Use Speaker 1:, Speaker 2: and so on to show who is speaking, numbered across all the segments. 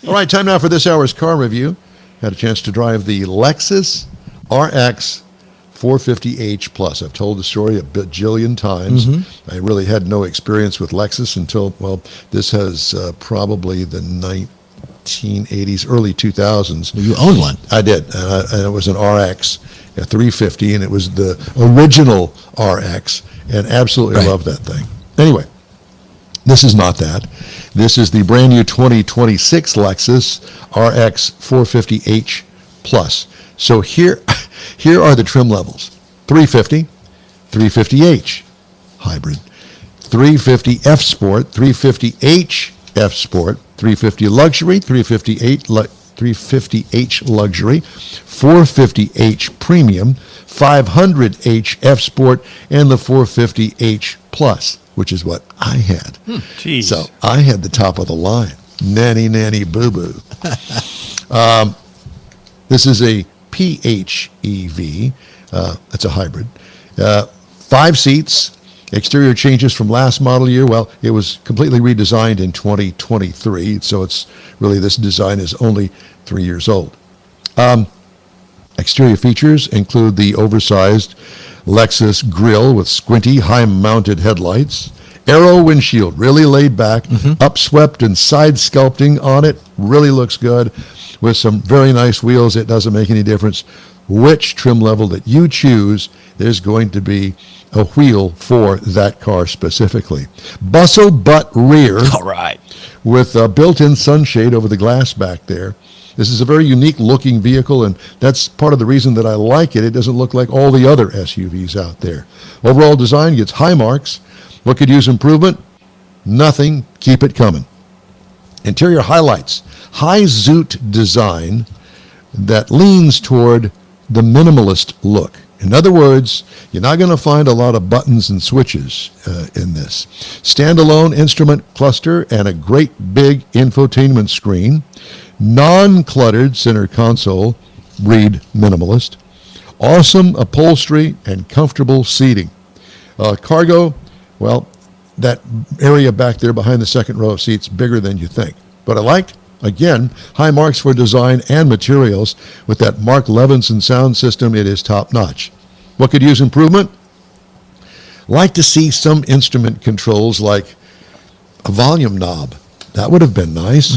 Speaker 1: All right, time now for this hour's car review. Had a chance to drive the Lexus RX 450h Plus. I've told the story a bajillion times. I really had no experience with Lexus until, well, this has probably the 1980s, early 2000s.
Speaker 2: You own one.
Speaker 1: I did, and it was an RX, a 350, and it was the original RX, and absolutely loved that thing. Anyway, this is not that. This is the brand new 2026 Lexus RX 450h Plus. So here are the trim levels: 350, 350h hybrid, 350 F Sport, 350h F Sport, 350 Luxury, 350h Luxury, 450h Premium, 500h F Sport, and the 450h Plus, which is what I had.
Speaker 3: Jeez.
Speaker 1: So I had the top of the line. Nanny, nanny, boo-boo. This is a PHEV. It's a hybrid. 5 seats. Exterior changes from last model year. Well, it was completely redesigned in 2023, so it's really, this design is only 3 years old. Exterior features include the oversized Lexus grille with squinty, high-mounted headlights, aero windshield, really laid back, upswept and side sculpting on it, really looks good, with some very nice wheels. It doesn't make any difference which trim level that you choose. There's going to be a wheel for that car specifically. Bustle butt rear.
Speaker 3: All right.
Speaker 1: With a built-in sunshade over the glass back there. This is a very unique looking vehicle, and that's part of the reason that I like it. It doesn't look like all the other SUVs out there. Overall design gets high marks. What could use improvement? Nothing. Keep it coming. Interior highlights: high zoot design that leans toward the minimalist look. In other words, you're not going to find a lot of buttons and switches in this. Standalone instrument cluster and a great big infotainment screen. Non-cluttered center console, read minimalist. Awesome upholstery and comfortable seating. Cargo, well, that area back there behind the second row of seats, bigger than you think. But I liked, again, high marks for design and materials. With that Mark Levinson sound system, it is top notch. What could use improvement? Like to see some instrument controls, like a volume knob. That would have been nice.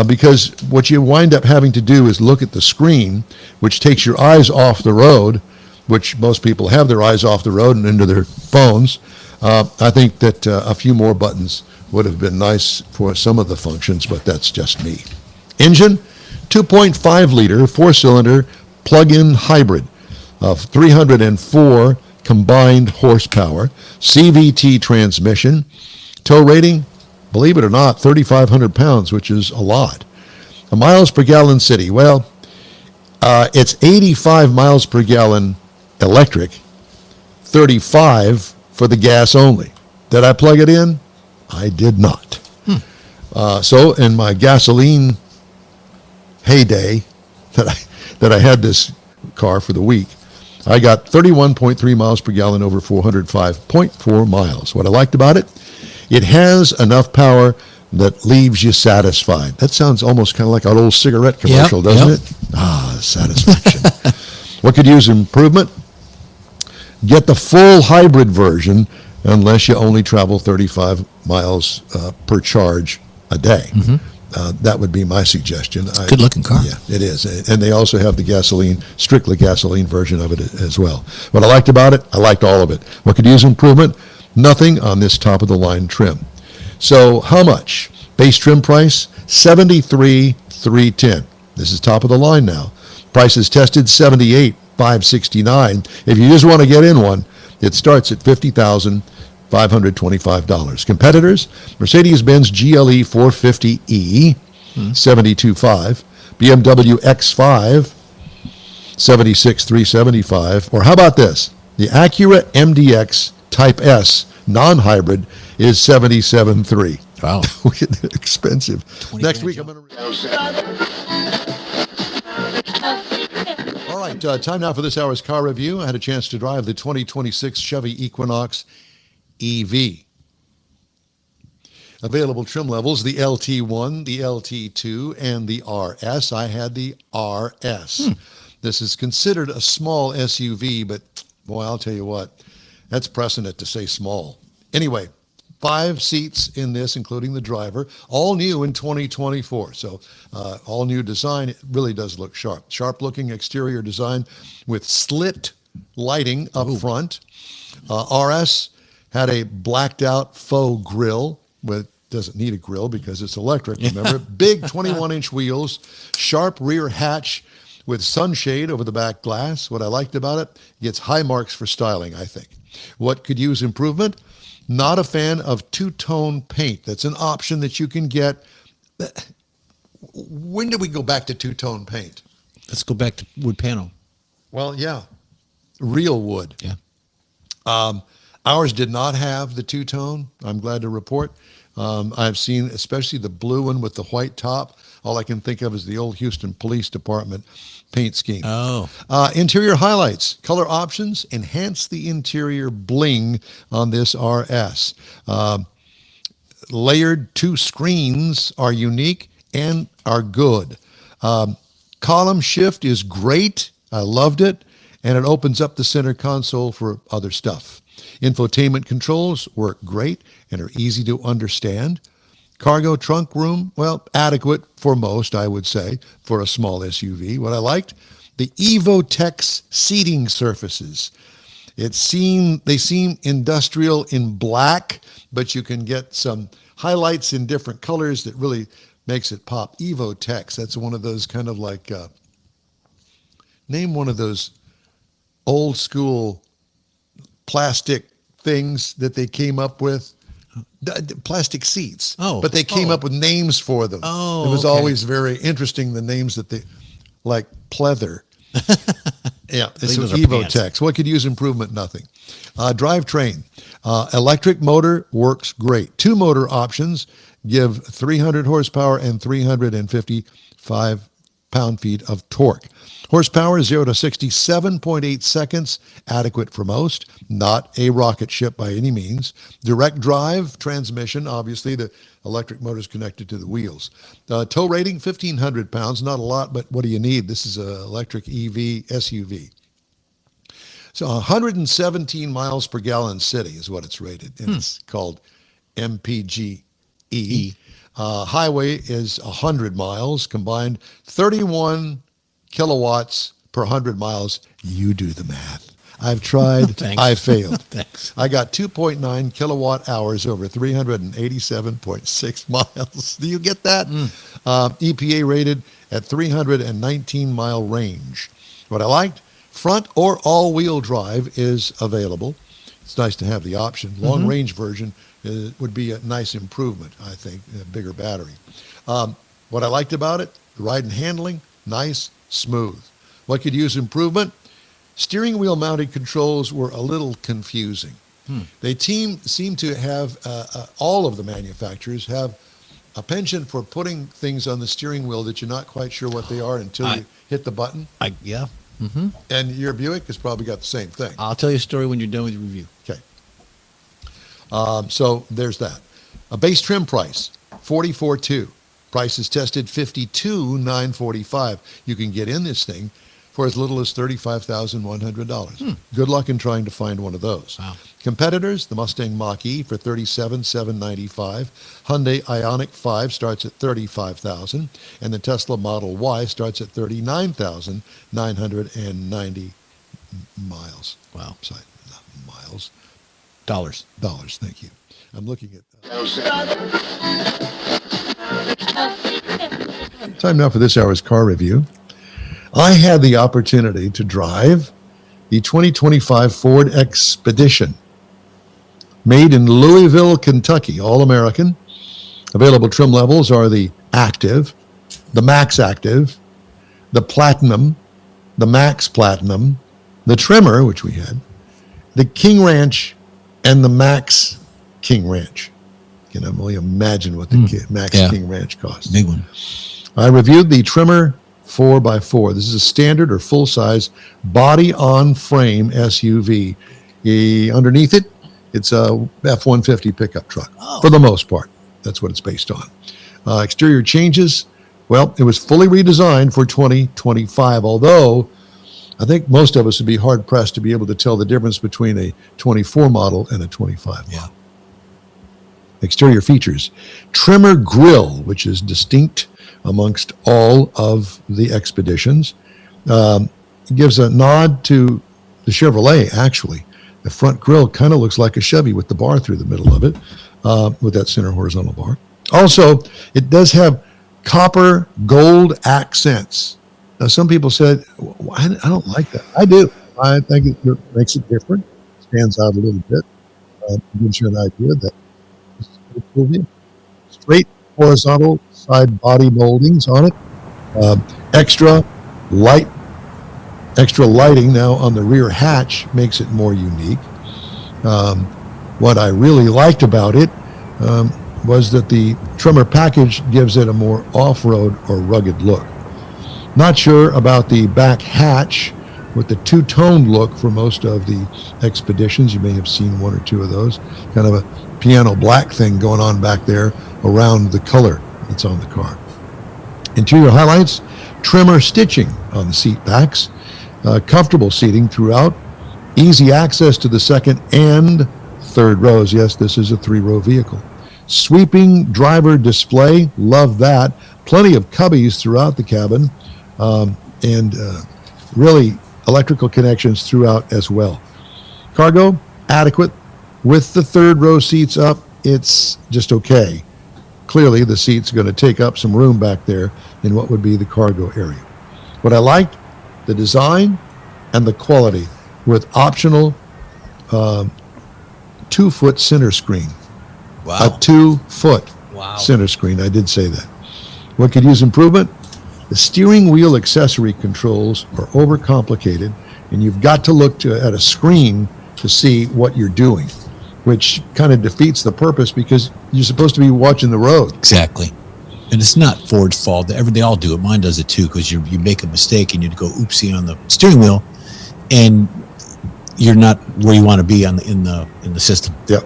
Speaker 1: Because what you wind up having to do is look at the screen, which takes your eyes off the road, which most people have their eyes off the road and into their phones. I think that a few more buttons would have been nice for some of the functions, but that's just me. Engine, 2.5-liter, 4-cylinder, plug-in hybrid of 304 combined horsepower, CVT transmission, tow rating, believe it or not, 3,500 pounds, which is a lot. Miles per gallon city, well, it's 85 miles per gallon electric, 35 for the gas only. Did I plug it in? I did not. So in my gasoline heyday that I had this car for the week, I got 31.3 miles per gallon over 405.4 miles. What I liked about it, it has enough power that leaves you satisfied. That sounds almost kind of like an old cigarette commercial, doesn't it? Ah, satisfaction. What could use improvement? Get the full hybrid version unless you only travel 35 miles per charge a day. That would be my suggestion.
Speaker 2: Good looking car.
Speaker 1: Yeah, it is. And they also have the gasoline, strictly gasoline version of it as well. What I liked about it, I liked all of it. What could use improvement? Nothing on this top of the line trim. So how much? Base trim price, $73,310. This is top of the line now. Prices tested, $78,569. If you just want to get in one, it starts at $50,525. Competitors, Mercedes-Benz GLE 450e, $72,500. BMW X5, $76,375. Or how about this? The Acura MDX Type S non-hybrid is $77,300.
Speaker 2: Wow.
Speaker 1: Expensive. Next week, I'm going to... All right, time now for this hour's car review. I had a chance to drive the 2026 Chevy Equinox EV. Available trim levels, the LT1, the LT2, and the RS. I had the RS. This is considered a small SUV, but boy, I'll tell you what, that's pressing it to say small. Anyway, 5 seats in this, including the driver, all new in 2024. So all new design. It really does look sharp. Sharp looking exterior design with slit lighting up front. RS had a blacked out faux grille with, doesn't need a grill because it's electric, remember? Big 21-inch wheels, sharp rear hatch with sunshade over the back glass. What I liked about it, gets high marks for styling, I think. What could use improvement? Not a fan of two-tone paint. That's an option that you can get. When did we go back to two-tone paint?
Speaker 2: Let's go back to wood panel.
Speaker 1: Well, yeah, real wood.
Speaker 2: Yeah.
Speaker 1: Ours did not have the two-tone, I'm glad to report. I've seen especially the blue one with the white top. All I can think of is the old Houston Police Department paint scheme.
Speaker 2: Oh.
Speaker 1: Interior highlights, color options, enhance the interior bling on this RS. Layered 2 screens are unique and are good. Column shift is great. I loved it. And it opens up the center console for other stuff. Infotainment controls work great and are easy to understand. Cargo trunk room, well, adequate for most, I would say, for a small SUV. What I liked, the EvoTex seating surfaces. They seem industrial in black, but you can get some highlights in different colors that really makes it pop. EvoTex, that's one of those kind of like, name one of those old school plastic things that they came up with. Plastic seats. But they came up with names for them. It was always very interesting, the names that they, like pleather. Yeah, this was EvoTex. What could use improvement? Nothing. Drivetrain. Electric motor works great. 2 motor options give 300 horsepower and 355 pound-feet of torque. Horsepower 0 to 67.8 seconds, adequate for most, not a rocket ship by any means. Direct drive transmission, obviously the electric motor is connected to the wheels. Tow rating 1,500 pounds, not a lot, but what do you need? This is an electric EV SUV. So 117 miles per gallon city is what it's rated, and it's called MPGe. Highway is 100 miles combined, 31 kilowatts per 100 miles. You do the math. I've tried. I failed.
Speaker 2: Thanks.
Speaker 1: I got 2.9 kilowatt hours over 387.6 miles. Do you get that? EPA rated at 319 mile range. What I liked, front or all-wheel drive is available. It's nice to have the option. Long-range version would be a nice improvement, I think, a bigger battery. What I liked about it, the ride and handling, nice, smooth. What could use improvement? Steering wheel mounted controls were a little confusing. They seem to have, all of the manufacturers have a penchant for putting things on the steering wheel that you're not quite sure what they are until you hit the button.
Speaker 2: Yeah.
Speaker 1: And your Buick has probably got the same thing.
Speaker 2: I'll tell you a story when you're done with your review.
Speaker 1: Okay. So there's that. A base trim price, $44,200. Price is tested $52,945. You can get in this thing for as little as $35,100. Good luck in trying to find one of those.
Speaker 2: Wow.
Speaker 1: Competitors, the Mustang Mach-E for $37,795. Hyundai Ioniq 5 starts at $35,000, and the Tesla Model Y starts at $39,990 miles.
Speaker 2: Wow.
Speaker 1: Sorry, not miles.
Speaker 2: Dollars.
Speaker 1: Thank you. I'm looking at time now for this hour's car review. I had the opportunity to drive the 2025 Ford Expedition, made in Louisville, Kentucky, all American. Available trim levels are the Active, the Max Active, the Platinum, the Max Platinum, the Trimmer, which we had, the King Ranch, and the Max King Ranch. You can only imagine what the Max King Ranch costs.
Speaker 2: Big one.
Speaker 1: I reviewed the Trimmer 4x4. This is a standard or full-size body-on-frame SUV. Underneath it, it's a F-150 pickup truck for the most part. That's what it's based on. Exterior changes. Well, it was fully redesigned for 2025, although I think most of us would be hard-pressed to be able to tell the difference between a 24 model and a 25 model. Exterior features. Trimmer grille, which is distinct amongst all of the Expeditions. Gives a nod to the Chevrolet, actually. The front grille kind of looks like a Chevy with the bar through the middle of it, with that center horizontal bar. Also, it does have copper gold accents. Now, some people said, I don't like that. I do. I think it makes it different. Stands out a little bit. Gives you an idea that this is pretty cool vehicle. Straight horizontal side body moldings on it. Extra lighting now on the rear hatch makes it more unique. What I really liked about it was that the Trimmer package gives it a more off-road or rugged look. Not sure about the back hatch with the two-tone look for most of the Expeditions. You may have seen one or two of those. Kind of a piano black thing going on back there around the color that's on the car. Interior highlights, Trimmer stitching on the seat backs, comfortable seating throughout, easy access to the second and third rows. Yes, this is a 3-row vehicle. Sweeping driver display, love that. Plenty of cubbies throughout the cabin, and really electrical connections throughout as well. Cargo, adequate. With the third row seats up, it's just okay. Clearly, the seat's going to take up some room back there in what would be the cargo area. What I liked, the design and the quality with optional 2-foot center screen.
Speaker 2: Wow.
Speaker 1: A 2-foot
Speaker 2: Wow.
Speaker 1: center screen. I did say that. What could use improvement? The steering wheel accessory controls are overcomplicated, and you've got to look at a screen to see what you're doing, which kind of defeats the purpose because you're supposed to be watching the road.
Speaker 2: Exactly. And it's not Ford's fault. They all do it. Mine does it too, because you make a mistake and you go oopsie on the steering wheel, and you're not where you want to be in the system.
Speaker 1: Yep.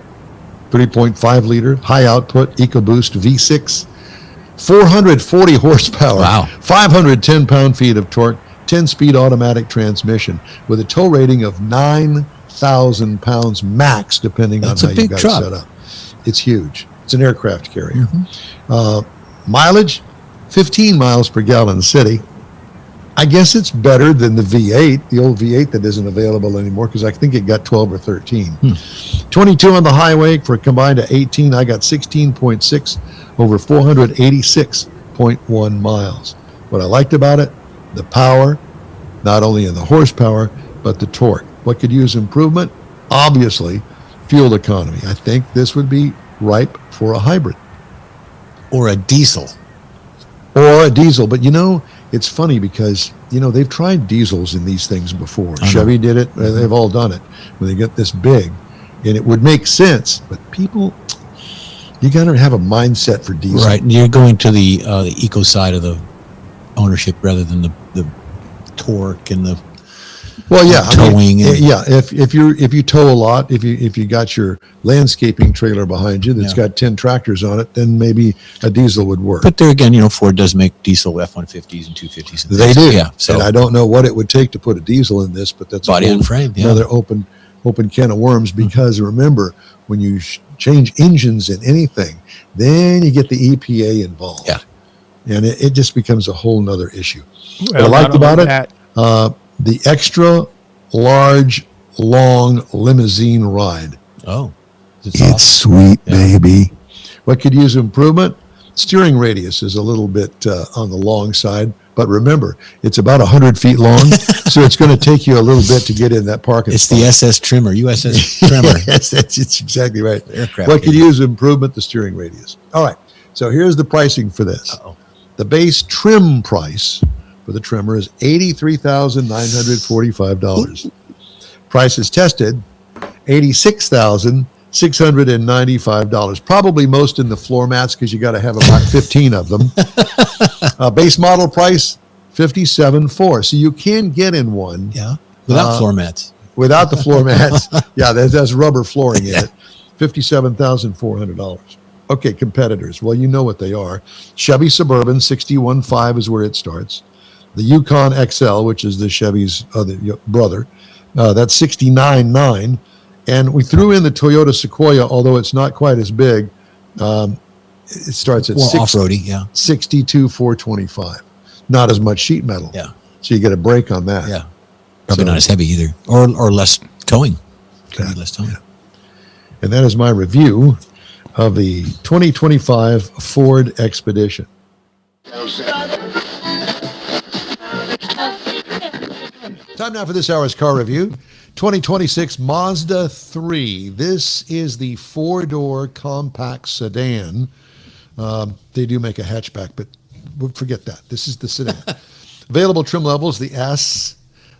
Speaker 1: 3.5 liter high output EcoBoost V6, 440 horsepower,
Speaker 2: Wow.
Speaker 1: 510 pound-feet of torque, 10-speed automatic transmission with a tow rating of 9,000 pounds max, depending
Speaker 2: That's
Speaker 1: on
Speaker 2: a
Speaker 1: how you
Speaker 2: big
Speaker 1: got
Speaker 2: truck.
Speaker 1: it set up. It's huge. It's an aircraft carrier. Mileage, 15 miles per gallon city. I guess it's better than the V8, the old V8 that isn't available anymore, because I think it got 12 or 13. 22 on the highway for a combined of 18. I got 16.6 over 486.1 miles. What I liked about it, the power, not only in the horsepower, but the torque. What could use improvement? Obviously, fuel economy. I think this would be ripe for a hybrid.
Speaker 2: Or a diesel.
Speaker 1: Or a diesel. But it's funny because, they've tried diesels in these things before. Chevy did it. They've all done it when they get this big. And it would make sense. But people, you got to have a mindset for diesel.
Speaker 2: Right. And you're going to the eco side of the ownership rather than the torque and the
Speaker 1: Well, yeah,
Speaker 2: towing.
Speaker 1: If you tow a lot, if you got your landscaping trailer behind you that's got 10 tractors on it, then maybe a diesel would work.
Speaker 2: But there again, Ford does make diesel F-150s and 250s. And
Speaker 1: They do.
Speaker 2: Yeah. So
Speaker 1: And I don't know what it would take to put a diesel in this, but that's
Speaker 2: body and frame. Yeah.
Speaker 1: another open can of worms. Because remember, when you change engines in anything, then you get the EPA involved.
Speaker 2: Yeah.
Speaker 1: And it just becomes a whole nother issue.
Speaker 3: Well,
Speaker 1: What I liked
Speaker 3: not
Speaker 1: about
Speaker 3: only
Speaker 1: it,
Speaker 3: that,
Speaker 1: the extra large, long limousine ride.
Speaker 2: Oh.
Speaker 1: It's sweet,
Speaker 2: Yeah.
Speaker 1: baby. What could use improvement? Steering radius is a little bit on the long side, but remember, it's about 100 feet long, so it's going to take you a little bit to get in that parking
Speaker 2: It's
Speaker 1: spot.
Speaker 2: the SS Trimmer, USS Trimmer.
Speaker 1: Yes, it's exactly right.
Speaker 2: Aircraft
Speaker 1: What could
Speaker 2: carrier.
Speaker 1: use improvement? The steering radius. All right, so here's the pricing for this.
Speaker 2: Uh-oh.
Speaker 1: The base trim price for the Trimmer is $83,945. Prices tested, $86,695. Probably most in the floor mats because you got to have about 15 of them. Base model price, $57,400. So you can get in one
Speaker 2: Yeah. Without floor mats.
Speaker 1: without the floor mats. Yeah, there's rubber flooring in it. $57,400. Okay, competitors. Well, you know what they are. Chevy Suburban 61.5 is where it starts. The Yukon XL, which is the Chevy's other brother, that's 69.9. And we threw in the Toyota Sequoia, although it's not quite as big. It starts at
Speaker 2: Well, off-roady, yeah.
Speaker 1: 62,425. Not as much sheet metal.
Speaker 2: Yeah.
Speaker 1: So you get a break on that.
Speaker 2: Yeah. Probably
Speaker 1: So-
Speaker 2: not as heavy either. Or less towing. Could be
Speaker 1: Yeah,
Speaker 2: less towing.
Speaker 1: yeah. And that is my review of the 2025 Ford Expedition. Time now for this hour's car review. 2026 Mazda 3. This is the four-door compact sedan. They do make a hatchback, but we'll forget that. This is the sedan. Available trim levels, the S,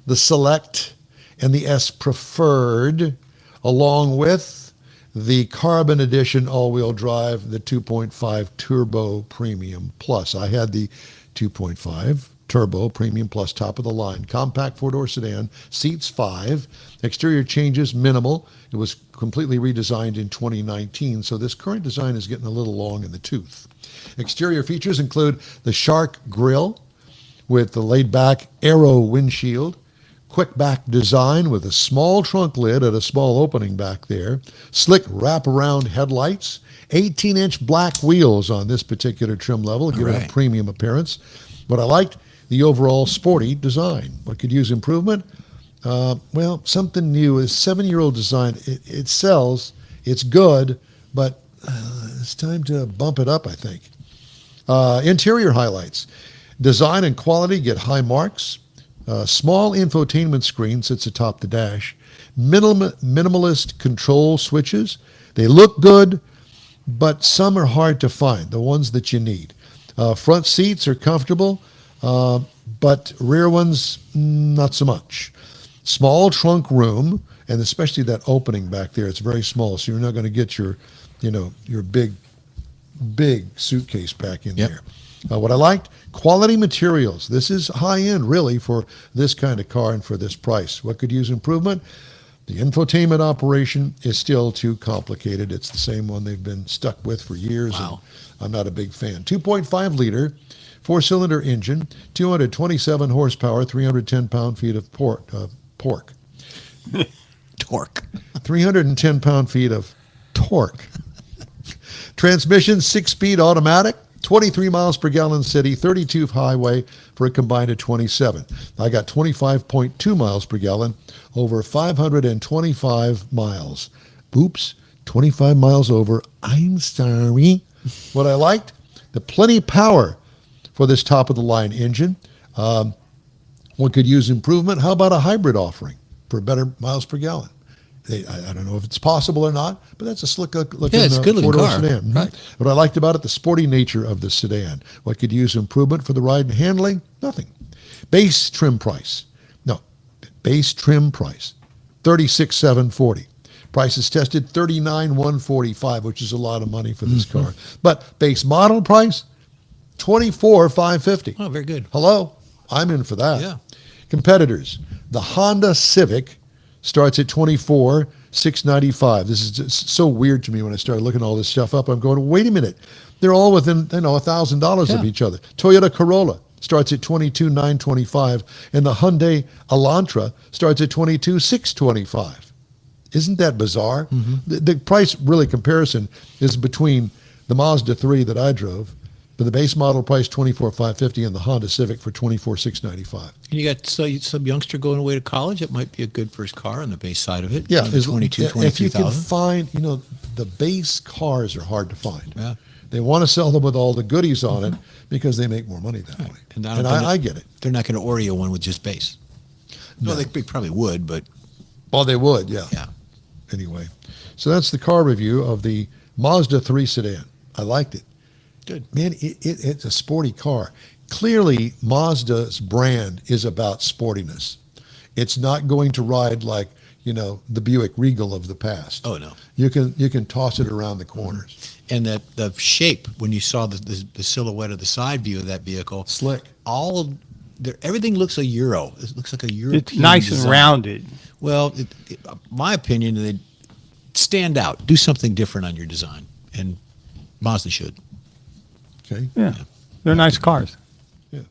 Speaker 1: the Select, and the S Preferred, along with the Carbon Edition all-wheel drive, the 2.5 Turbo Premium Plus. I had the 2.5 Turbo Premium Plus, top of the line. Compact four-door sedan, seats 5. Exterior changes minimal. It was completely redesigned in 2019, so this current design is getting a little long in the tooth. Exterior features include the Shark grille with the laid-back Aero windshield, quick back design with a small trunk lid and a small opening back there, slick wraparound headlights, 18-inch black wheels on this particular trim level, giving it a premium appearance. What I liked, the overall sporty design. What could use improvement? Well, something new. A 7-year-old design. It sells. It's good, but it's time to bump it up, I think. Interior highlights. Design and quality get high marks. Small infotainment screen sits atop the dash. Minimalist control switches. They look good, but some are hard to find, the ones that you need. Front seats are comfortable, but rear ones, not so much. Small trunk room, and especially that opening back there, it's very small, so you're not going to get your big suitcase back in there. What I liked, quality materials. This is high end, really, for this kind of car and for this price. What could use improvement? The infotainment operation is still too complicated. It's the same one they've been stuck with for years.
Speaker 2: Wow.
Speaker 1: And I'm not a big fan. 2.5 liter, 4-cylinder engine, 227 horsepower, 310 pound-feet of torque. 310 pound-feet of torque. Transmission, 6-speed automatic, 23 miles per gallon city, 32 highway for a combined of 27. I got 25.2 miles per gallon over 525 miles. Oops, 25 miles over. I'm sorry. What I liked, the plenty power for this top-of-the-line engine. One could use improvement. How about a hybrid offering for better miles per gallon? I don't know if it's possible or not, but that's a slick looking
Speaker 2: it's a good-looking
Speaker 1: four-door
Speaker 2: car.
Speaker 1: sedan.
Speaker 2: Right.
Speaker 1: What I liked about it, the sporty nature of the sedan. What could use improvement for the ride and handling? Nothing. Base trim price. No, base trim price, $36,740. Price is tested $39,145, which is a lot of money for this car. But base model price, $24,550.
Speaker 2: Oh, very good.
Speaker 1: Hello, I'm in for that.
Speaker 2: Yeah.
Speaker 1: Competitors, the Honda Civic starts at $24,695. This is just so weird to me when I started looking all this stuff up. I'm going, wait a minute, they're all within $1,000 of each other. Toyota Corolla starts at $22,925, and the Hyundai Elantra starts at $22,625. Isn't that bizarre? The price really comparison is between the Mazda 3 that I drove, but the base model price $24,550, and the Honda Civic for $24,695.
Speaker 2: And you got some youngster going away to college. It might be a good first car on the base side of it.
Speaker 1: Yeah,
Speaker 2: Maybe 22,000,
Speaker 1: if you can
Speaker 2: 23,000.
Speaker 1: find, the base cars are hard to find.
Speaker 2: Yeah.
Speaker 1: They want to sell them with all the goodies on it because they make more money that way.
Speaker 2: And
Speaker 1: I get it.
Speaker 2: They're not going to Oreo one with just base.
Speaker 1: No.
Speaker 2: Well, they probably would, but
Speaker 1: Well, they would, yeah.
Speaker 2: yeah.
Speaker 1: Anyway, so that's the car review of the Mazda 3 sedan. I liked it.
Speaker 2: Good.
Speaker 1: Man, it's a sporty car. Clearly, Mazda's brand is about sportiness. It's not going to ride like, the Buick Regal of the past.
Speaker 2: Oh, no.
Speaker 1: You can toss it around the corners.
Speaker 2: And that the shape, when you saw the silhouette of the side view of that vehicle,
Speaker 1: Slick.
Speaker 2: Everything looks a Euro. It looks like a European
Speaker 3: It's nice
Speaker 2: design.
Speaker 3: and rounded.
Speaker 2: Well, my opinion, they stand out. Do something different on your design. And Mazda should.
Speaker 1: Okay.
Speaker 3: Yeah. They're nice cars.
Speaker 1: Yeah.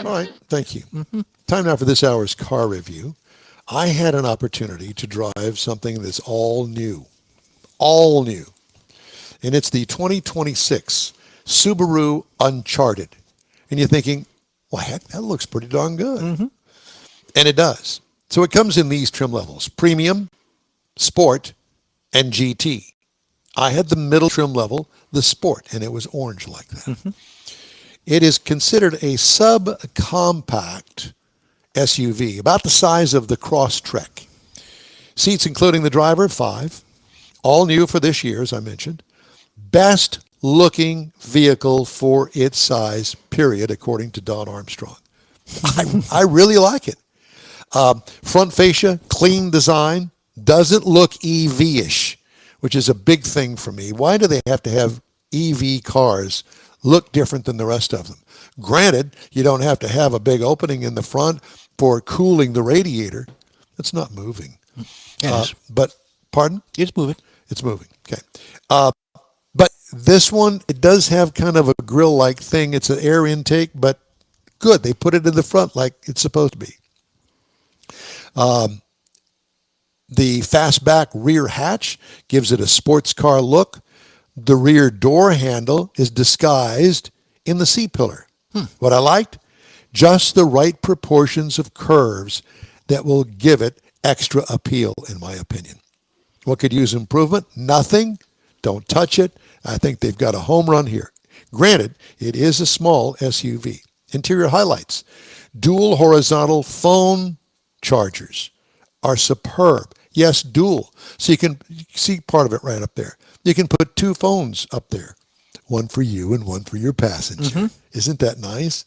Speaker 1: All right. Thank you. Time now for this hour's car review. I had an opportunity to drive something that's all new. All new. And it's the 2026 Subaru Uncharted. And you're thinking, well, heck, that looks pretty darn good. And it does. So it comes in these trim levels: Premium, Sport, and GT. I had the middle trim level, the Sport, and it was orange like that. It is considered a subcompact SUV, about the size of the Crosstrek. Seats including the driver, 5. All new for this year, as I mentioned. Best looking vehicle for its size, period, according to Don Armstrong. I really like it. Front fascia, clean design, doesn't look EV-ish, which is a big thing for me. Why do they have to have EV cars look different than the rest of them? Granted, you don't have to have a big opening in the front for cooling the radiator. It's not moving. But, pardon?
Speaker 2: It's moving.
Speaker 1: It's moving. Okay. But this one, it does have kind of a grill-like thing. It's an air intake, but good. They put it in the front like it's supposed to be. The fastback rear hatch gives it a sports car look. The rear door handle is disguised in the C-pillar. What I liked, just the right proportions of curves that will give it extra appeal, in my opinion. What could use improvement? Nothing. Don't touch it. I think they've got a home run here. Granted, it is a small SUV. Interior highlights: dual horizontal phone chargers are superb. Yes, dual. So you can see part of it right up there. You can put 2 phones up there, one for you and one for your passenger. Isn't that nice?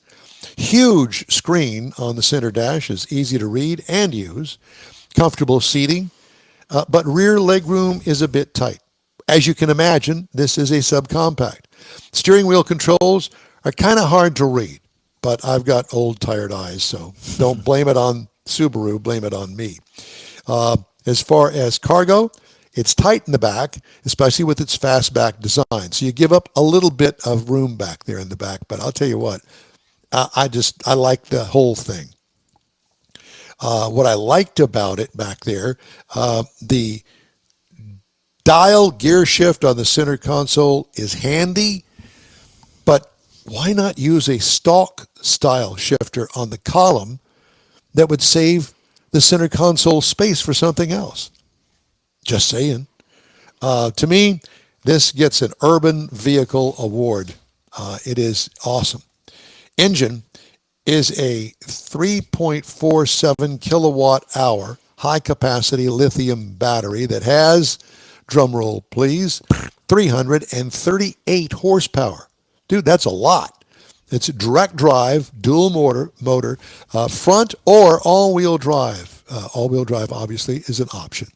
Speaker 1: Huge screen on the center dash is easy to read and use. Comfortable seating, but rear legroom is a bit tight. As you can imagine, this is a subcompact. Steering wheel controls are kind of hard to read, but I've got old, tired eyes, so don't blame it on Subaru, blame it on me. As far as cargo, it's tight in the back, especially with its fastback design. So you give up a little bit of room back there in the back, but I'll tell you what, I like the whole thing. What I liked about it back there, the dial gear shift on the center console is handy, but why not use a stock style shifter on the column that would save the center console space for something else? Just saying. To me, this gets an Urban Vehicle Award. It is awesome. Engine is a 3.47 kilowatt hour high capacity lithium battery that has, drumroll please, 338 horsepower. Dude, that's a lot. It's a direct drive, dual motor, front or all-wheel drive. All-wheel drive, obviously, is an option.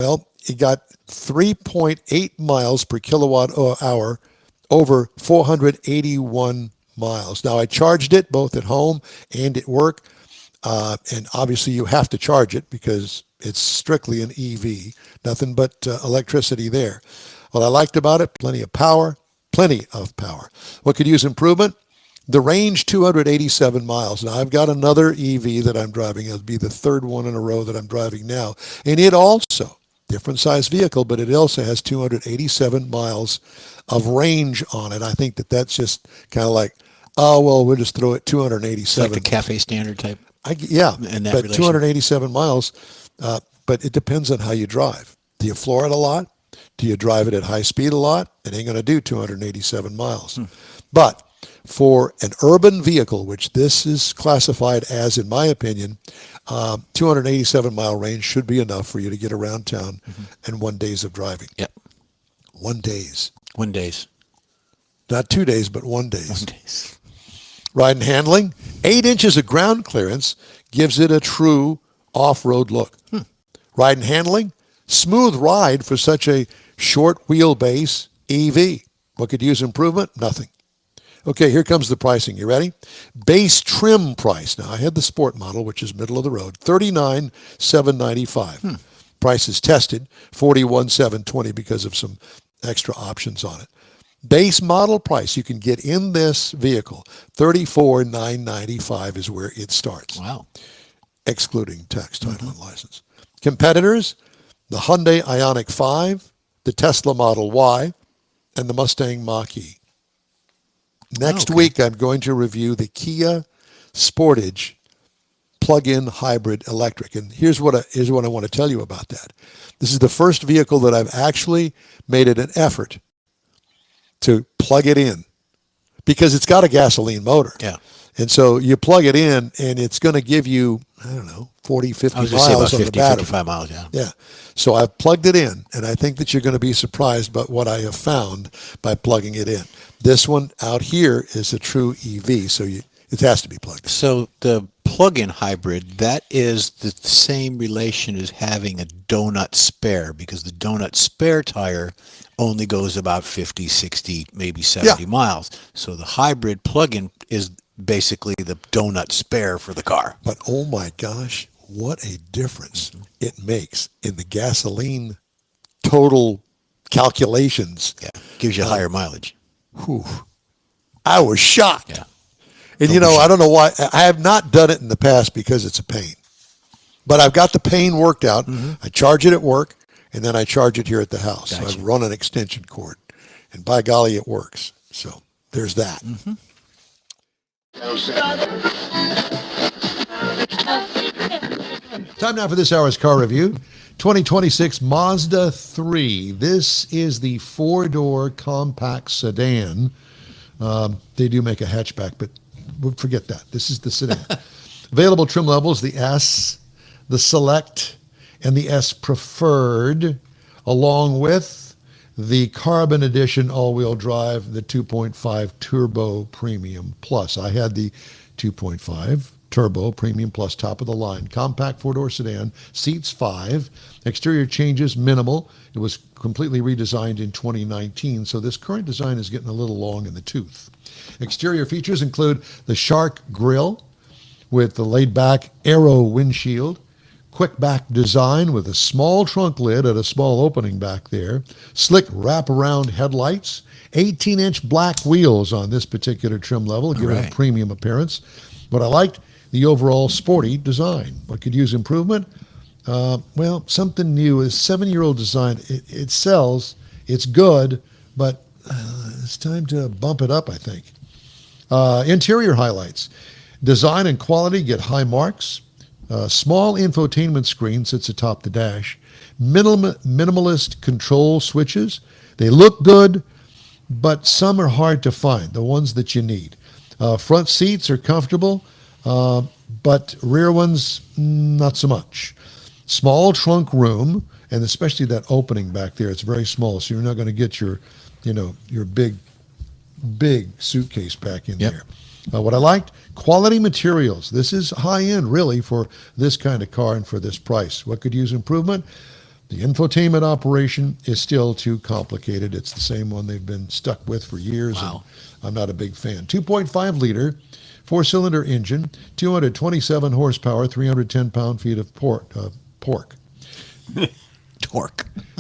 Speaker 1: Well, it got 3.8 miles per kilowatt hour over 481 miles. Now, I charged it both at home and at work, and obviously you have to charge it because it's strictly an EV, nothing but electricity there. What I liked about it, plenty of power. What could use improvement? The range, 287 miles. Now, I've got another EV that I'm driving. It'll be the third one in a row that I'm driving now. And it also, different size vehicle, but it also has 287 miles of range on it. I think that's just kind of like, oh, well, we'll just throw it 287.
Speaker 2: Like the cafe standard type.
Speaker 1: Yeah,
Speaker 2: in that
Speaker 1: but
Speaker 2: relation.
Speaker 1: 287 miles, but it depends on how you drive. Do you floor it a lot? Do you drive it at high speed a lot? It ain't going to do 287 miles. But for an urban vehicle, which this is classified as, in my opinion, 287 mile range should be enough for you to get around town in 1 day of driving.
Speaker 2: Yep.
Speaker 1: 1 day.
Speaker 2: 1 days.
Speaker 1: Not 2 days, but 1 day.
Speaker 2: 1 days.
Speaker 1: Ride and handling, 8 inches of ground clearance gives it a true off-road look. Ride and handling, smooth ride for such a short wheelbase EV. What could use improvement? Nothing. Okay, here comes the pricing. You ready? Base trim price. Now, I had the sport model, which is middle of the road, $39,795. Price is tested, $41,720 because of some extra options on it. Base model price you can get in this vehicle, $34,995 is where it starts,
Speaker 2: Wow.
Speaker 1: excluding tax, title, and license. Competitors, the Hyundai Ioniq 5, the Tesla Model Y, and the Mustang Mach-E. Next week, I'm going to review the Kia Sportage plug-in hybrid electric. And here's what I want to tell you about that. This is the first vehicle that I've actually made it an effort to plug it in because it's got a gasoline motor.
Speaker 2: Yeah.
Speaker 1: And so you plug it in, and it's going to give you, I don't know, 40, 50
Speaker 2: I was going to say
Speaker 1: miles
Speaker 2: about
Speaker 1: on
Speaker 2: 50,
Speaker 1: the battery.
Speaker 2: 55 miles, yeah.
Speaker 1: Yeah. So I've plugged it in, and I think that you're going to be surprised by what I have found by plugging it in. This one out here is a true EV, so it has to be plugged in.
Speaker 2: So the plug-in hybrid, that is the same relation as having a donut spare, because the donut spare tire only goes about 50, 60, maybe 70 miles. So the hybrid plug-in is basically the donut spare for the car.
Speaker 1: But oh my gosh, what a difference it makes in the gasoline total calculations.
Speaker 2: Yeah, gives you higher mileage.
Speaker 1: Whew. I was shocked.
Speaker 2: Yeah.
Speaker 1: And I don't know why. I have not done it in the past because it's a pain. But I've got the pain worked out. I charge it at work, and then I charge it here at the house.
Speaker 2: Gotcha.
Speaker 1: So I've run an extension cord. And by golly, it works. So there's that. Time now for this hour's car review. 2026 Mazda 3. This is the four-door compact sedan. They do make a hatchback, but we'll forget that. This is the sedan. Available trim levels, the S, the Select, and the S Preferred, along with the Carbon Edition all-wheel drive, the 2.5 Turbo Premium Plus. I had the 2.5 Turbo Premium Plus, top of the line, compact four-door sedan, seats 5, exterior changes minimal. It was completely redesigned in 2019, so this current design is getting a little long in the tooth. Exterior features include the Shark grille with the laid-back Aero windshield, quick back design with a small trunk lid at a small opening back there, slick wraparound headlights, 18-inch black wheels on this particular trim level, giving it a premium appearance. But I liked the overall sporty design. What could use improvement? Well, something new. A 7-year-old design. It sells. It's good, but it's time to bump it up, I think. Interior highlights. Design and quality get high marks. Small infotainment screen sits atop the dash. Minimalist control switches. They look good, but some are hard to find, the ones that you need. Front seats are comfortable, but rear ones, not so much. Small trunk room, and especially that opening back there, it's very small, so you're not going to get your big suitcase back in there. What I liked, quality materials. This is high-end, really, for this kind of car and for this price. What could use improvement? The infotainment operation is still too complicated. It's the same one they've been stuck with for years, and I'm not a big fan. 2.5-liter, four-cylinder engine, 227 horsepower, 310 pound-feet of torque.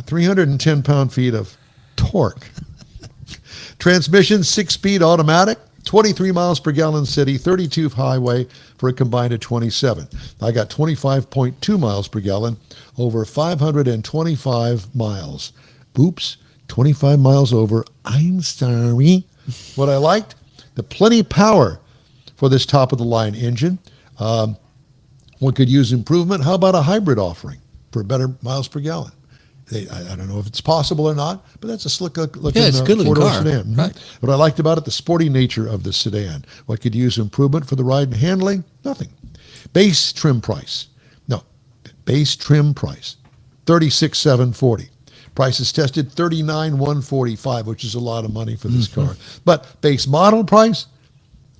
Speaker 1: 310 pound-feet of torque. Transmission, 6-speed automatic, 23 miles per gallon city, 32 highway for a combined of 27. I got 25.2 miles per gallon over 525 miles. Oops, 25 miles over. I'm sorry. What I liked, the plenty power for this top-of-the-line engine. What could use improvement? How about a hybrid offering for better miles per gallon? I don't know if it's possible or not, but that's a slick looking four-door
Speaker 2: car.
Speaker 1: sedan.
Speaker 2: Right.
Speaker 1: What I liked about it, the sporty nature of the sedan. What could use improvement for the ride and handling? Nothing. Base trim price, $36,740. Price is tested $39,145, which is a lot of money for this car. But base model price,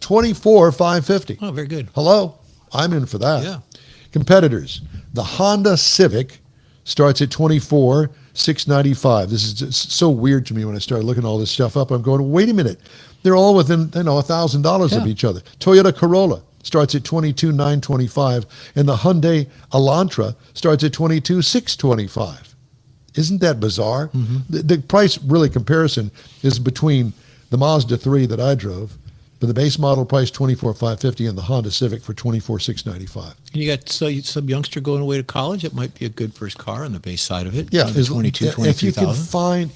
Speaker 1: $24,550.
Speaker 2: Oh, very good.
Speaker 1: Hello, I'm in for that.
Speaker 2: Yeah.
Speaker 1: Competitors, the Honda Civic starts at $24,695. This is just so weird to me when I started looking all this stuff up. I'm going, wait a minute. They're all within, $1,000 of
Speaker 2: Yeah.
Speaker 1: each other. Toyota Corolla starts at $22,925, and the Hyundai Elantra starts at $22,625. Isn't that bizarre? The price really comparison is between the Mazda 3 that I drove, for the base model price $24,550, and the Honda Civic for $24,695.
Speaker 2: And you got some youngster going away to college. It might be a good first car on the base side of it.
Speaker 1: Yeah,
Speaker 2: Maybe 22,
Speaker 1: if you can
Speaker 2: 23,000.
Speaker 1: find,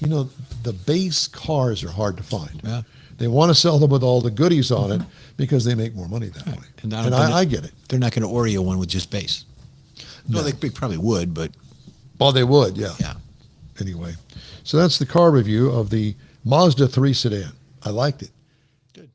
Speaker 1: the base cars are hard to find.
Speaker 2: Yeah.
Speaker 1: They want to sell them with all the goodies on it because they make more money that way.
Speaker 2: And
Speaker 1: And I get it.
Speaker 2: They're not going to Oreo one with just base. No, they probably would, but
Speaker 1: Well, they would, yeah.
Speaker 2: yeah.
Speaker 1: Anyway, so that's the car review of the Mazda 3 sedan. I liked it.
Speaker 2: Good.